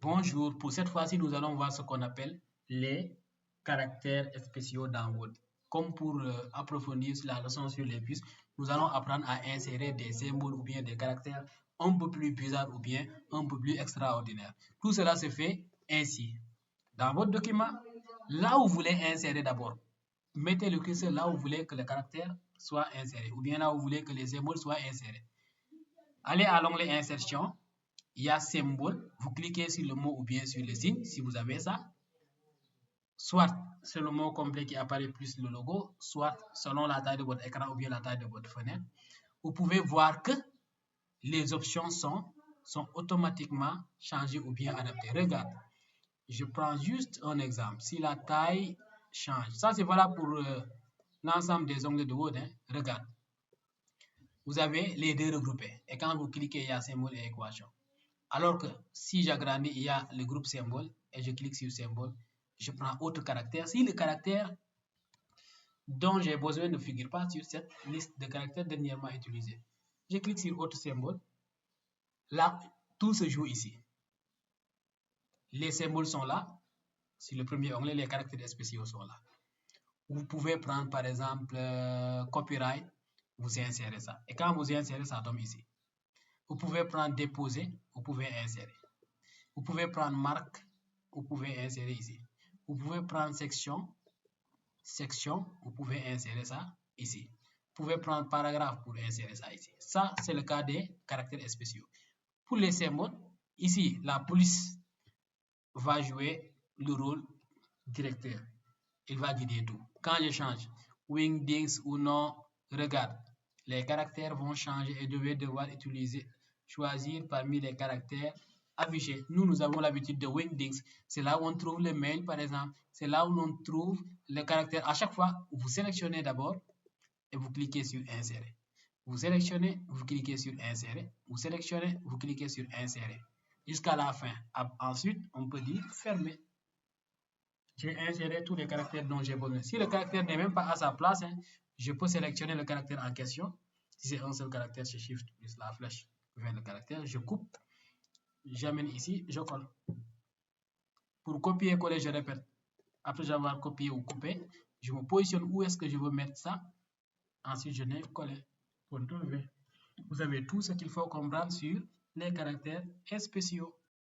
Bonjour, pour cette fois-ci, nous allons voir ce qu'on appelle les caractères spéciaux dans Word. Comme pour approfondir la leçon sur les puces, nous allons apprendre à insérer des symboles ou bien des caractères un peu plus bizarres ou bien un peu plus extraordinaires. Tout cela se fait ainsi. Dans votre document, là où vous voulez insérer d'abord, mettez le curseur là où vous voulez que le caractère soit inséré ou bien là où vous voulez que les symboles soient insérés. Allez à l'onglet Insertion. Il y a symbole, vous cliquez sur le mot ou bien sur le signe si vous avez ça. Soit c'est le mot complet qui apparaît plus le logo, soit selon la taille de votre écran ou bien la taille de votre fenêtre. Vous pouvez voir que les options sont automatiquement changées ou bien adaptées. Regarde, je prends juste un exemple. Si la taille change, ça c'est valable pour l'ensemble des onglets de Word. Regarde, vous avez les deux regroupés. Et quand vous cliquez, il y a symbole et équation. Alors que si j'agrandis, il y a le groupe symbole et je clique sur symbole, je prends autre caractère. Si le caractère dont j'ai besoin ne figure pas sur cette liste de caractères dernièrement utilisés, je clique sur autre symbole. Là, tout se joue ici. Les symboles sont là. Sur le premier onglet, les caractères spéciaux sont là. Vous pouvez prendre par exemple copyright, vous insérez ça. Et quand vous insérez, ça tombe ici. Vous pouvez prendre déposer, vous pouvez insérer. Vous pouvez prendre marque, vous pouvez insérer ici. Vous pouvez prendre section, vous pouvez insérer ça ici. Vous pouvez prendre paragraphe pour insérer ça ici. Ça, c'est le cas des caractères spéciaux. Pour les symboles, ici, la police va jouer le rôle directeur. Il va guider tout. Quand je change wingdings ou non, regarde, les caractères vont changer et devoir choisir parmi les caractères affichés. Nous avons l'habitude de wingdings. C'est là où on trouve le mail, par exemple. C'est là où on trouve le caractère. À chaque fois, vous sélectionnez d'abord et vous cliquez sur insérer. Vous sélectionnez, vous cliquez sur insérer. Vous sélectionnez, vous cliquez sur insérer. Jusqu'à la fin. Ensuite, on peut dire fermer. J'ai inséré tous les caractères dont j'ai besoin. Si le caractère n'est même pas à sa place, je peux sélectionner le caractère en question. Si c'est un seul caractère, je shift plus la flèche vers le caractère, je coupe, j'amène ici, je colle. Pour copier-coller, je répète. Après avoir copié ou coupé, je me positionne où est-ce que je veux mettre ça. Ensuite, je n'ai collé. CTRL V. Vous avez tout ce qu'il faut comprendre sur les caractères spéciaux.